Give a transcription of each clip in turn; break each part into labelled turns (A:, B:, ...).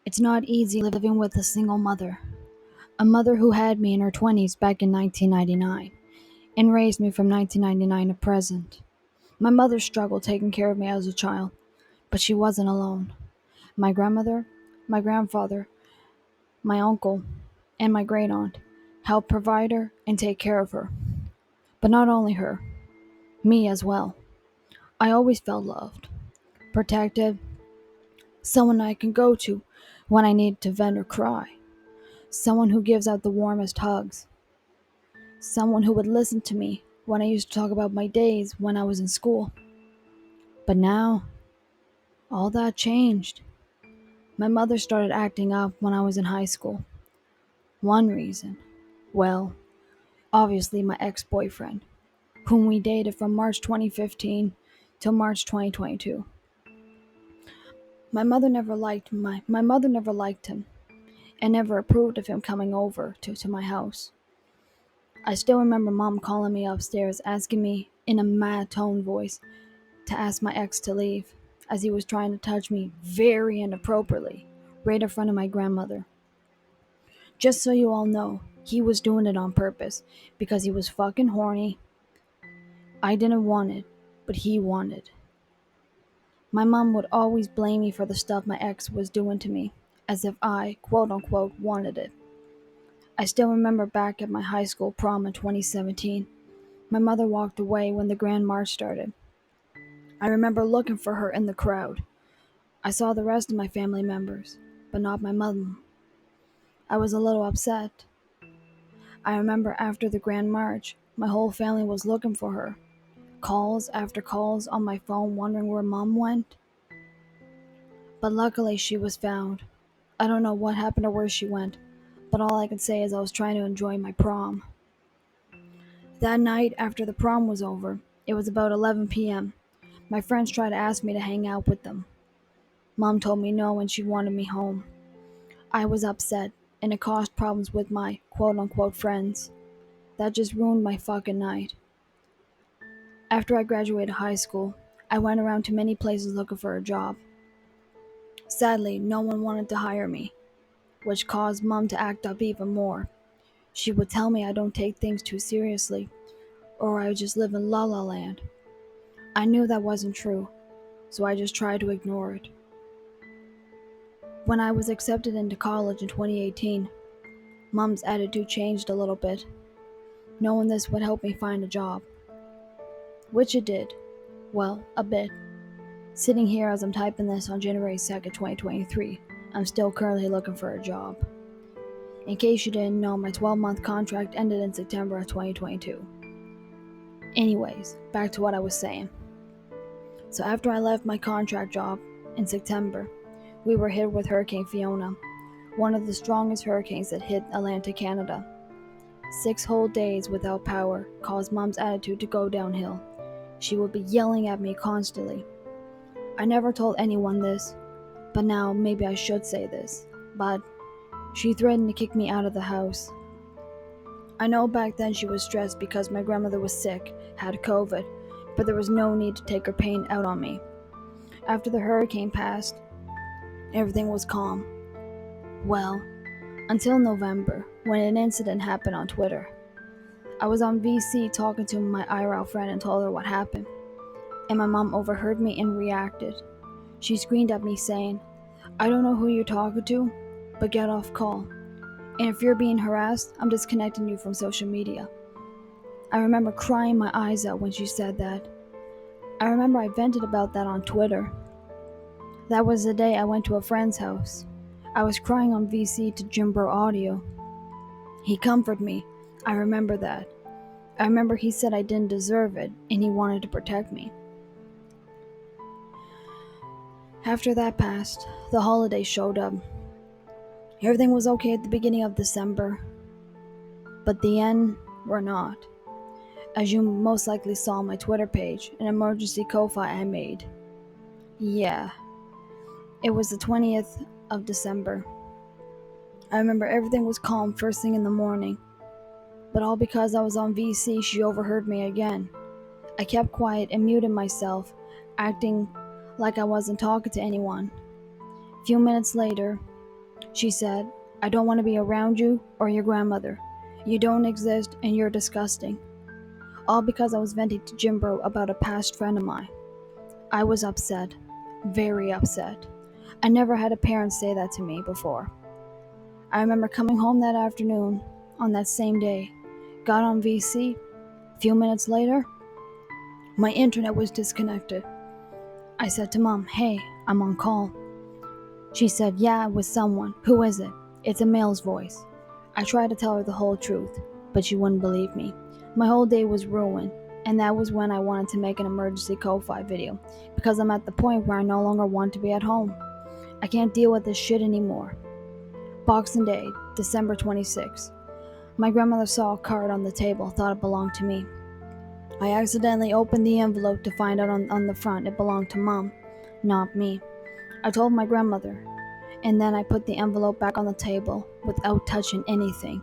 A: It's not easy living with a single mother. A mother who had me in her 20s back in 1999 and raised me from 1999 to present. My mother struggled taking care of me as a child, but she wasn't alone. My grandmother, my grandfather, my uncle, and my great aunt helped provide her and take care of her. But not only her, me as well. I always felt loved, protected, someone I can go to when I need to vent or cry, someone who gives out the warmest hugs, someone who would listen to me when I used to talk about my days when I was in school. But now, all that changed. My mother started acting up when I was in high school. One reason, well, obviously my ex boyfriend, whom we dated from March 2015 till March 2022. My mother never liked him and never approved of him coming over to my house. I still remember mom calling me upstairs asking me in a mad tone voice to ask my ex to leave, as he was trying to touch me very inappropriately right in front of my grandmother. Just so you all know, he was doing it on purpose because he was fucking horny. I didn't want it, but he wanted. My mom would always blame me for the stuff my ex was doing to me, as if I, quote unquote, wanted it. I still remember back at my high school prom in 2017, my mother walked away when the Grand March started. I remember looking for her in the crowd. I saw the rest of my family members, but not my mom. I was a little upset. I remember after the Grand March, my whole family was looking for her. Calls after calls on my phone wondering where mom went. But luckily she was found. I don't know what happened or where she went, but all I can say is I was trying to enjoy my prom. That night, after the prom was over, it was about 11 p.m. My friends tried to ask me to hang out with them. Mom told me no and she wanted me home. I was upset, and it caused problems with my quote unquote friends. That just ruined my fucking night. After I graduated high school, I went around to many places looking for a job. Sadly, no one wanted to hire me, which caused Mom to act up even more. She would tell me I don't take things too seriously, or I would just live in la la land. I knew that wasn't true, so I just tried to ignore it. When I was accepted into college in 2018, Mom's attitude changed a little bit, knowing this would help me find a job. Which it did. Well, a bit. Sitting here as I'm typing this on January 2nd, 2023, I'm still currently looking for a job. In case you didn't know, my 12-month contract ended in September of 2022. Anyways, back to what I was saying. So after I left my contract job in September, we were hit with Hurricane Fiona, one of the strongest hurricanes that hit Atlantic Canada. 6 whole days without power caused Mom's attitude to go downhill. She would be yelling at me constantly. I never told anyone this, but now maybe I should say this. But she threatened to kick me out of the house. I know back then she was stressed because my grandmother was sick, had COVID, but there was no need to take her pain out on me. After the hurricane passed, everything was calm. Well, until November, when an incident happened on Twitter. I was on VC talking to my IRL friend and told her what happened, and my mom overheard me and reacted. She screamed at me saying, "I don't know who you're talking to, but get off call. And if you're being harassed, I'm disconnecting you from social media." I remember crying my eyes out when she said that. I remember I vented about that on Twitter. That was the day I went to a friend's house. I was crying on VC to Jimbro Audio. He comforted me. I remember that. I remember he said I didn't deserve it and he wanted to protect me. After that passed, the holidays showed up. Everything was okay at the beginning of December, but the end were not. As you most likely saw on my Twitter page, an emergency Ko-Fi I made. Yeah, it was the 20th of December. I remember everything was calm first thing in the morning, but all because I was on VC, she overheard me again. I kept quiet and muted myself, acting like I wasn't talking to anyone. A few minutes later, She said, I don't want to be around you or your grandmother. You don't exist and you're disgusting. All because I was venting to Jimbro about a past friend of mine. I was upset. Very upset. I never had a parent say that to me before. I remember coming home that afternoon, on that same day, got on VC. A few minutes later, my internet was disconnected. I said to Mom, hey, I'm on call. She said, yeah, with someone. Who is it? It's a male's voice. I tried to tell her the whole truth, but she wouldn't believe me. My whole day was ruined, and that was when I wanted to make an emergency Ko-Fi video, because I'm at the point where I no longer want to be at home. I can't deal with this shit anymore. Boxing Day, December 26. My grandmother saw a card on the table, thought it belonged to me. I accidentally opened the envelope to find out on the front it belonged to Mom, not me. I told my grandmother, and then I put the envelope back on the table without touching anything.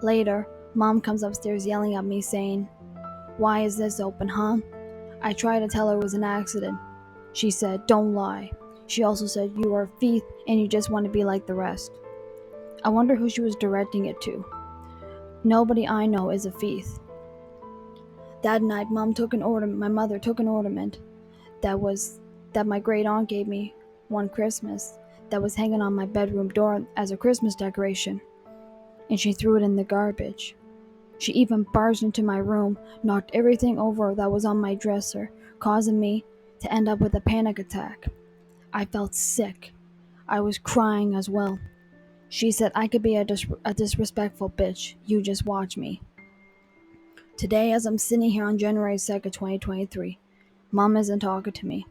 A: Later, Mom comes upstairs yelling at me saying, why is this open, huh? I tried to tell her it was an accident. She said, don't lie. She also said, you are a thief and you just want to be like the rest. I wonder who she was directing it to. Nobody I know is a thief. That night, my mother took an ornament that my great aunt gave me one Christmas that was hanging on my bedroom door as a Christmas decoration, and she threw it in the garbage. She even barged into my room, knocked everything over that was on my dresser, causing me to end up with a panic attack. I felt sick. I was crying as well. She said I could be a disrespectful bitch. You just watch me. Today, as I'm sitting here on January 2nd, 2023, Mom isn't talking to me.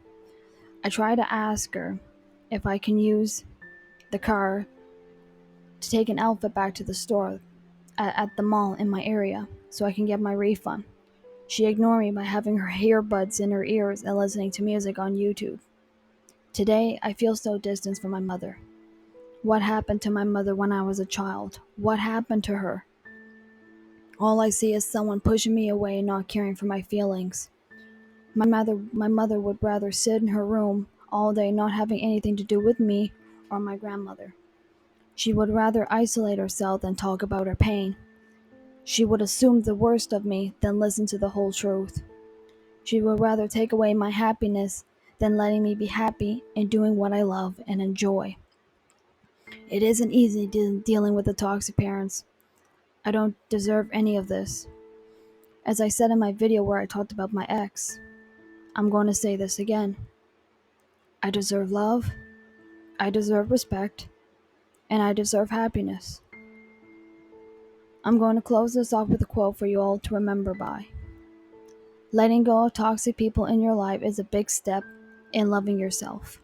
A: I try to ask her if I can use the car to take an outfit back to the store at the mall in my area so I can get my refund. She ignored me by having her earbuds in her ears and listening to music on YouTube. Today, I feel so distant from my mother. What happened to my mother when I was a child? What happened to her? All I see is someone pushing me away and not caring for my feelings. My mother would rather sit in her room all day not having anything to do with me or my grandmother. She would rather isolate herself than talk about her pain. She would assume the worst of me than listen to the whole truth. She would rather take away my happiness than letting me be happy and doing what I love and enjoy. It isn't easy dealing with the toxic parents. I don't deserve any of this. As I said in my video where I talked about my ex, I'm going to say this again. I deserve love, I deserve respect, and I deserve happiness. I'm going to close this off with a quote for you all to remember by. Letting go of toxic people in your life is a big step in loving yourself.